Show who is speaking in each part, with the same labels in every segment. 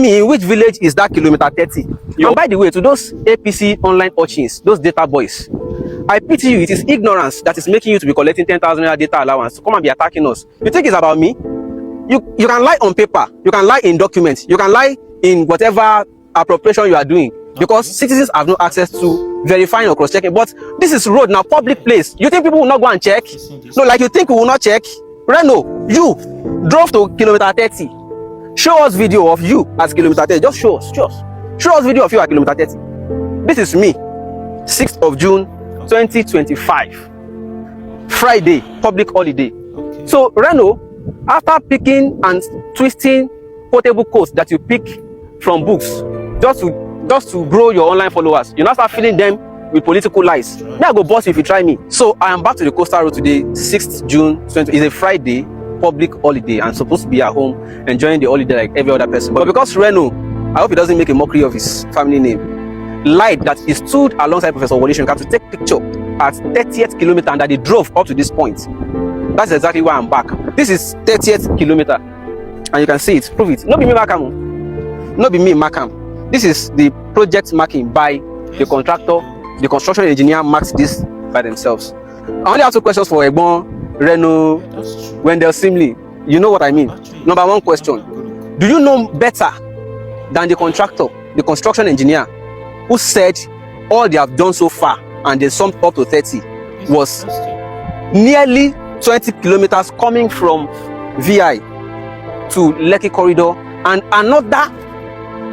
Speaker 1: Me, which village is that kilometer 30? And by the way, to those APC online urchins, those data boys, I pity you. It is ignorance that is making you to be collecting 10,000 data allowance to come and be attacking us. You think it's about me? You can lie on paper, you can lie in documents, you can lie in whatever appropriation you are doing, because citizens have no access to verifying or cross-checking. But this is road now, public place. You think people will not go and check? No, like you think we will not check? Reno, you drove to kilometer 30. Show us video of you at kilometer 30. Just show us, show us video of you at kilometer 30. This is me, 6th of June 2025, Friday, public holiday. Okay. So Reno, after picking and twisting portable quotes that you pick from books just to grow your online followers, you now start filling them with political lies. Now I go boss you if you try me. So I am back to the coastal road today, 6th June 20. It's a Friday, public holiday. I'm supposed to be at home enjoying the holiday like every other person. But because Reno, I hope he doesn't make a mockery of his family name, lied that he stood alongside Professor Wole Soyinka to take picture at 30th kilometer and that they drove up to this point. That's exactly why I'm back. This is 30th kilometer, and you can see it. Prove it. Not be me Makam. Not be me Makam. This is the project marking by the contractor. The construction engineer marks this by themselves. I only have 2 questions for Egbon, Reno, Wendell Simley. You know what I mean? Number 1 question. Do you know better than the contractor, the construction engineer, who said all they have done so far and they summed up to 30 was nearly 20 kilometers coming from VI to Lekki corridor and another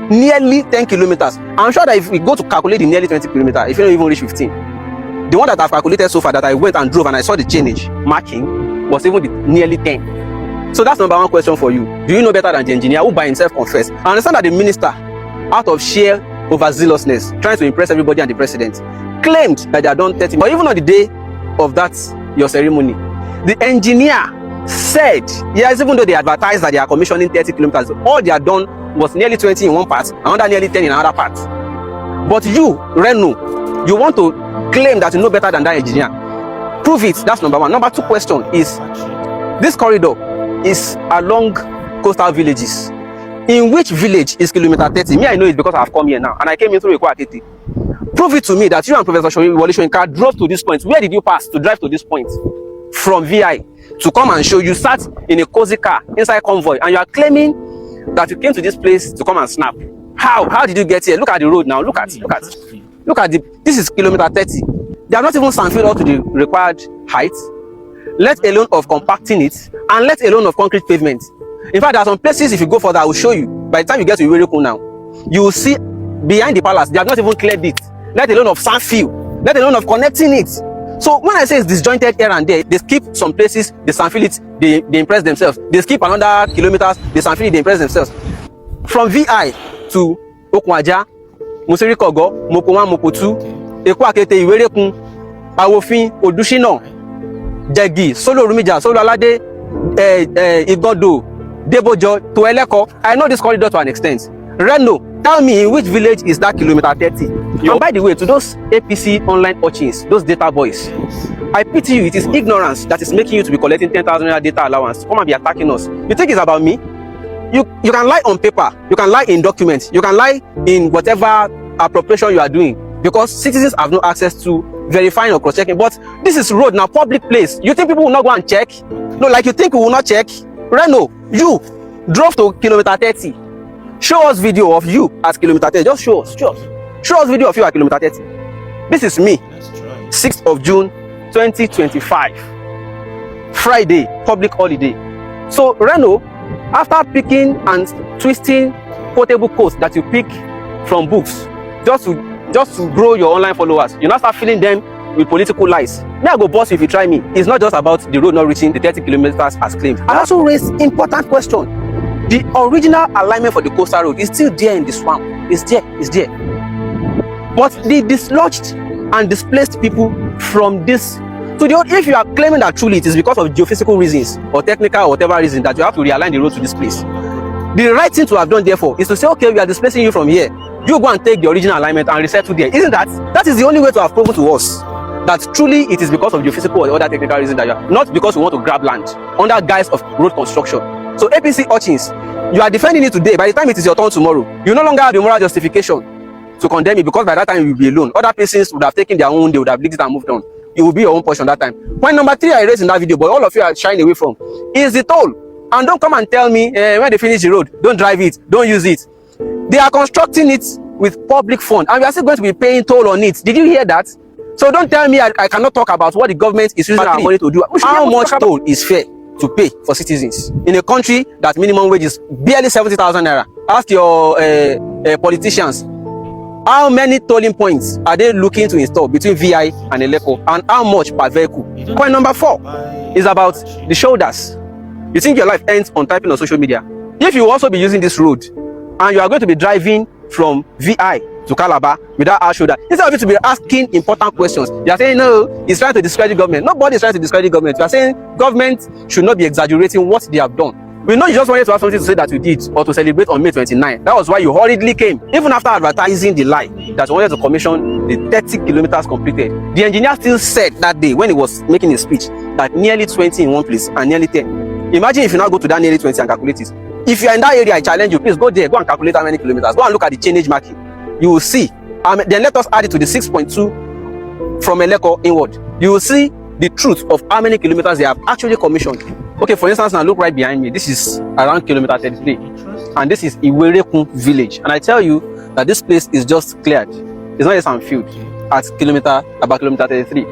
Speaker 1: nearly 10 kilometers. I'm sure that if we go to calculate the nearly 20 kilometers, if you don't even reach 15, the one that I've calculated so far that I went and drove and I saw the change marking was even the nearly 10. So that's number 1 question for you. Do you know better than the engineer who by himself confessed? I understand that the minister, out of sheer overzealousness, trying to impress everybody and the president, claimed that they had done 30. But even on the day of that, your ceremony, the engineer said, yes, even though they advertised that they are commissioning 30 kilometers, all they had done was nearly 20 in one part, another nearly 10 in another part. But you, Reno, you want to claim that you know better than that engineer. Prove it. That's number 1. Number 2 question is, this corridor is along coastal villages. In which village is kilometer 30? Me, I know it because I have come here now, and I came in through Ekwa. Prove it to me that you and Professor Wole Soyinka drove to this point. Where did you pass to drive to this point from VI to come and show? You sat in a cozy car inside convoy, and you are claiming that you came to this place to come and snap. How did you get here? Look at the road now. Look at this is kilometer 30. They have not even sandfilled up to the required height, let alone of compacting it, and let alone of concrete pavement. In fact, there are some places, if you go further, I will show you. By the time you get to Iwerikun now, you will see behind the palace, they have not even cleared it, let alone of sand fill, let alone of connecting it. So when I say it's disjointed here and there, they skip some places, they sandfill it, they impress themselves. They skip another kilometers, they sandfill it, they impress themselves. From VI to Okwaja, Musiri Kogo, Moko 1, Moko 2, Ekwa Kete, Iwerikun, Awofin, Odushino, Jegi, Solo Rumija, Solo Alade, Igodo, Debojo to Eleko. I know this corridor to an extent. Reno, tell me in which village is that kilometer 30? And by the way, to those APC online urchins, those data boys, I pity you. It is ignorance that is making you to be collecting 10,000 data allowance to come and be attacking us. You think it's about me? You can lie on paper, you can lie in documents, you can lie in whatever appropriation you are doing, because citizens have no access to verifying or cross-checking. But this is road now, public place. You think people will not go and check? No, like you think we will not check? Reno, you drove to kilometer 30. Show us video of you at kilometer 30. Just show us video of you at kilometer 30. This is me, 6th of June 2025, Friday, public holiday. So Reno, after picking and twisting portable quotes that you pick from books just to grow your online followers, you now start filling them with political lies. Now I go boss you if you try me. It's not just about the road not reaching the 30 kilometers as claimed. I also raise important question. The original alignment for the coastal road is still there in the swamp. It's there. But the dislodged and displaced people from this to the, if you are claiming that truly it is because of geophysical reasons or technical or whatever reason that you have to realign the road to this place, the right thing to have done therefore is to say, okay, we are displacing you from here. You go and take the original alignment and reset to there. Isn't that is the only way to have proven to us that truly it is because of geophysical or other technical reason that you are, not because we want to grab land under guise of road construction. So APC urchins, You are defending it today. By the time it is your turn tomorrow, you no longer have the moral justification to condemn it, because by that time you will be alone. Other persons would have taken their own, they would have licked it and moved on. You will be your own portion that time. Point number 3 I raised in that video, but all of you are shying away from, is the toll. And don't come and tell me when they finish the road, don't drive it, don't use it. They are constructing it with public fund, and we are still going to be paying toll on it. Did you hear that? So don't tell me I cannot talk about what the government is using our money to do. How much toll is fair to pay for citizens in a country that minimum wage is barely 70,000 naira? Ask your politicians, how many tolling points are they looking to install between VI and Eleko, and how much per vehicle? Point number 4 is about the shoulders. You think your life ends on typing on social media? If you also be using this road and you are going to be driving from VI to Calabar without our shoulder, instead of you to be asking important questions, you are saying, no, he's trying to discredit government. Nobody is trying to discredit government. You are saying government should not be exaggerating what they have done. We know you just wanted to have something to say that you did, or to celebrate on May 29. That was why you hurriedly came, even after advertising the lie that you wanted to commission the 30 kilometers completed. The engineer still said that day when he was making his speech that nearly 20 in one place and nearly 10. Imagine if you now go to that nearly 20 and calculate it. If you are in that area, I challenge you, please go there, go and calculate how many kilometers. Go and look at the chainage marking. You will see. Then let us add it to the 6.2 from Eleko inward. You will see the truth of how many kilometers they have actually commissioned. Okay, for instance, now look right behind me. This is around kilometer 33, and this is Iwerekun village. And I tell you that this place is just cleared. It's not a sandfield at about kilometer 33.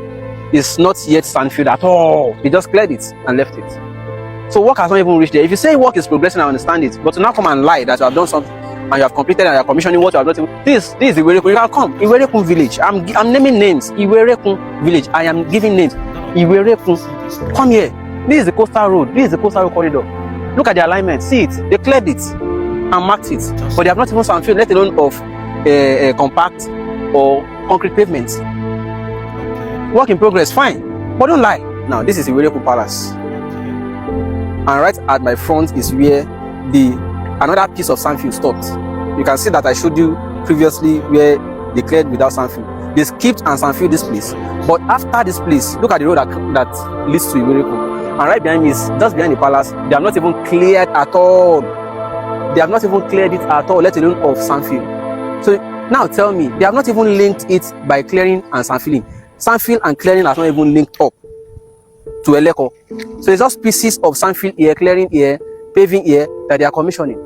Speaker 1: It's not yet sandfield at all. They just cleared it and left it. So work has not even reached there. If you say work is progressing, I understand it. But to now come and lie that you have done something and you have completed and you are commissioning what you have done, this is Iwerekun. You can come. Iwerekun village. I'm naming names. Iwerekun village. I am giving names. Iwerekun. Come here. This is the coastal road. This is the coastal road corridor. Look at the alignment. See it. They cleared it and marked it. But they have not even sandfield, let alone of compact or concrete pavements. Work in progress, fine. But don't lie. Now, this is the Iwerekun Palace. And right at my front is where another piece of sandfield stopped. You can see that I showed you previously where they cleared without sandfield. They skipped and sandfield this place. But after this place, look at the road that leads to Iwerekun. And right behind me is just behind the palace. They have not even cleared at all. They have not even cleared it at all, let alone of sandfield. So now tell me, they have not even linked it by clearing and sandfielding. Sandfield and clearing has not even linked up to Eleko. So it's just pieces of sandfield here, clearing here, paving here that they are commissioning.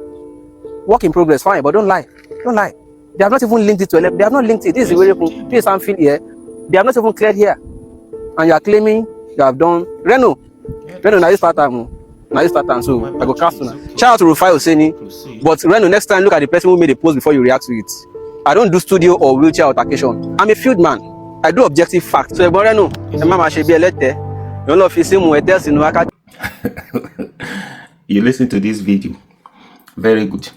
Speaker 1: Work in progress, fine, but don't lie. Don't lie. They have not even linked it to Eleko. They have not linked it. This is Iwerekun. This is sandfield here. They have not even cleared here. And you are claiming you have done Reno, now you start time. Now you start time, so I go cast now. Shout out to Rufai Oseni. But Reno, next time look at the person who made a post before you react to it. I don't do studio or wheelchair altercation. I'm a field man. I do objective facts. So Reno,
Speaker 2: you listen to this video. Very good.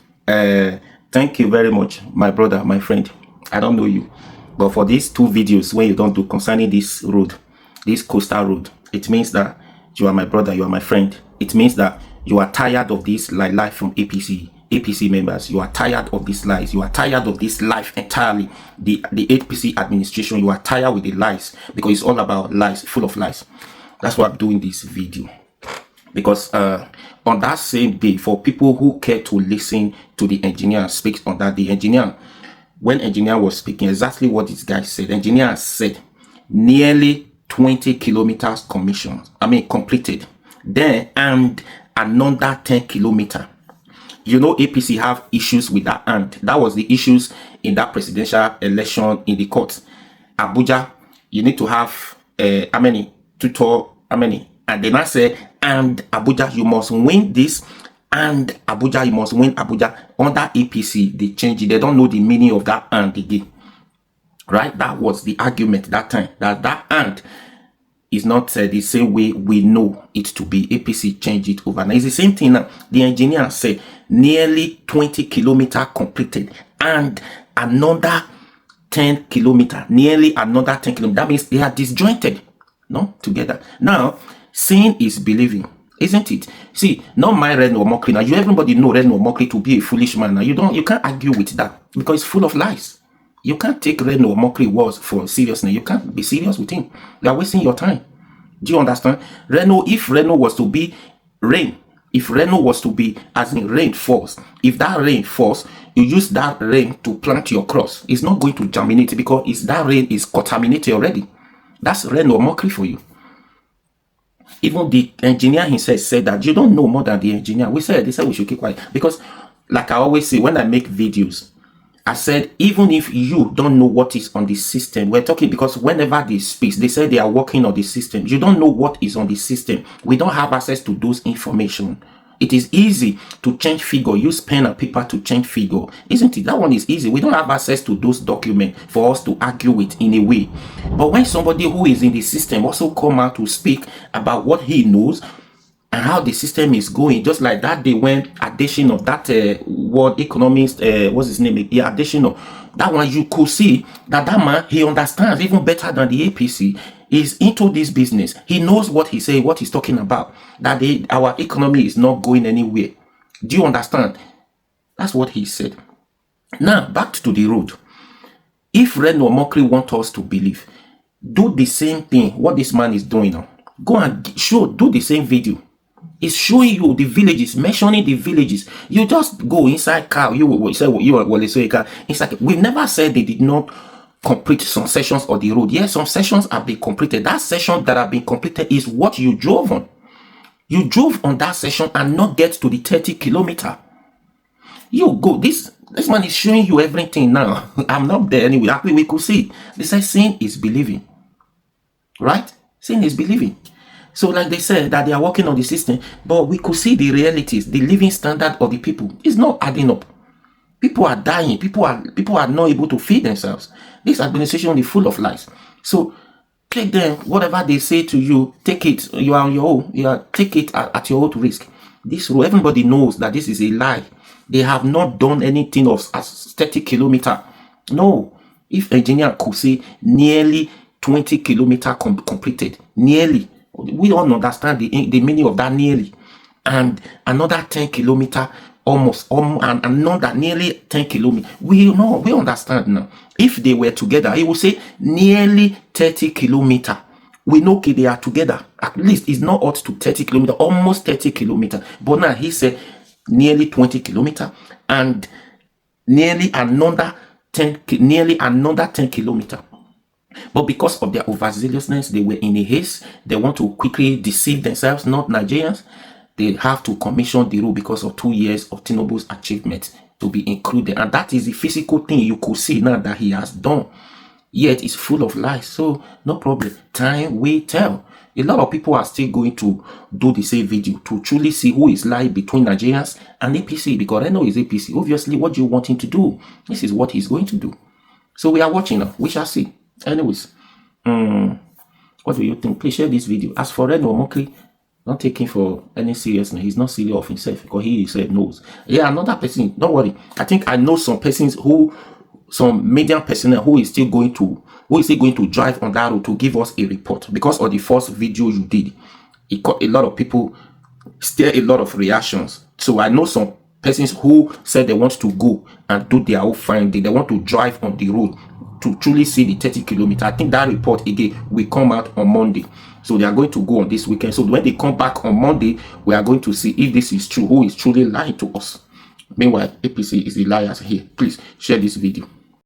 Speaker 2: Thank you very much, my brother, my friend. I don't know you, but for these 2 videos when you don't do concerning this road, this coastal road, it means that you are my brother, you are my friend. It means that you are tired of this life from APC members. You are tired of these lies. You are tired of this life entirely. The APC administration, you are tired with the lies, because it's all about lies, full of lies. That's why I'm doing this video. Because on that same day, for people who care to listen to the engineer speak on that day, when engineer was speaking, exactly what this guy said. Engineer said nearly 20 kilometers completed. Then and another 10 kilometers. You know, APC have issues with that, and that was the issues in that presidential election in the courts. Abuja, you need to have how many? And then I say, and Abuja, you must win this, and Abuja, you must win Abuja. Under APC, they change it. They don't know the meaning of that and again. Right? That was the argument that time. That and is not the same way we know it to be. APC changed it over. Now it's the same thing now. The engineer said nearly 20 kilometers completed and another 10 kilometers. Nearly another 10 kilometers. That means they are disjointed, no, together. Now, seeing is believing, isn't it? See, not my Reno Omokri. Now, everybody know Reno Omokri to be a foolish man. Now, you can't argue with that because it's full of lies. You can't take Reno Omokri words for seriousness. You can't be serious with him. You are wasting your time. Do you understand? Reno, if Reno was to be rain If Reno was to be, as in rain falls, if that rain falls, you use that rain to plant your crops. It's not going to germinate because that rain is contaminated already. That's Reno Omokri for you. Even the engineer himself said that you don't know more than the engineer. They said we should keep quiet. Because, like I always say, when I make videos, I said, even if you don't know what is on the system, we're talking because whenever they speak, they say they are working on the system. You don't know what is on the system. We don't have access to those information. It is easy to change figure. Use pen and paper to change figure. Isn't it? That one is easy. We don't have access to those documents for us to argue with in a way. But when somebody who is in the system also come out to speak about what he knows and how the system is going, just like that day when addition of that world economist, what's his name? Yeah, addition of that one, you could see that man, he understands even better than the APC. Is into this business. He knows what he's saying, what he's talking about. That our economy is not going anywhere. Do you understand? That's what he said. Now, back to the road. If Reno Omokri wants us to believe, do the same thing what this man is doing now. Go and do the same video. It's showing you the villages, mentioning the villages. You just go inside car. You say inside. We never said they did not complete some sections of the road. Yes, some sections have been completed. That section that have been completed is what you drove on. You drove on that section and not get to the 30 kilometer. You go. This man is showing you everything now. I'm not there anyway. Actually, we could see. They say seeing is believing. Right? Seeing is believing. So like they said that they are working on the system, but we could see the realities, the living standard of the people is not adding up. People are dying. People are not able to feed themselves. This administration is full of lies. So take them, whatever they say to you, take it. You are on your own. Take it at your own risk. This rule, everybody knows that this is a lie. They have not done anything of 30 kilometer. No. If engineer could say nearly 20 kilometer completed, nearly. We all understand the meaning of that nearly. And another 10 kilometer almost and another nearly 10 kilometers. We understand now. If they were together, he would say nearly 30 kilometers. We know they are together. At least it's not up to 30 kilometers, almost 30 kilometers. But now he said nearly 20 kilometers and nearly another 10 kilometers. But because of their overzealousness, they were in a haste. They want to quickly deceive themselves, not Nigerians. They have to commission the rule because of 2 years of Tinubu's achievements to be included. And that is the physical thing you could see now that he has done. Yet it's full of lies. So no problem. Time will tell. A lot of people are still going to do the same video to truly see who is lying between Nigerians and APC. Because I know it's APC. Obviously, what do you want him to do? This is what he's going to do. So we are watching now. We shall see. Anyways, what do you think? Please share this video. As for Reno Omokri, don't take him for any seriousness. He's not serious of himself because he himself knows. Yeah, another person, don't worry. I think I know some persons some media personnel who is still going to drive on that road to give us a report because of the first video you did. It got a lot of people, still a lot of reactions. So I know some persons who said they want to go and do their own finding. They want to drive on the road to truly see the 30 kilometers. I think that report again will come out on Monday. So they are going to go on this weekend. So when they come back on Monday, we are going to see if this is true, who is truly lying to us. Meanwhile, APC is the liars here. Please share this video.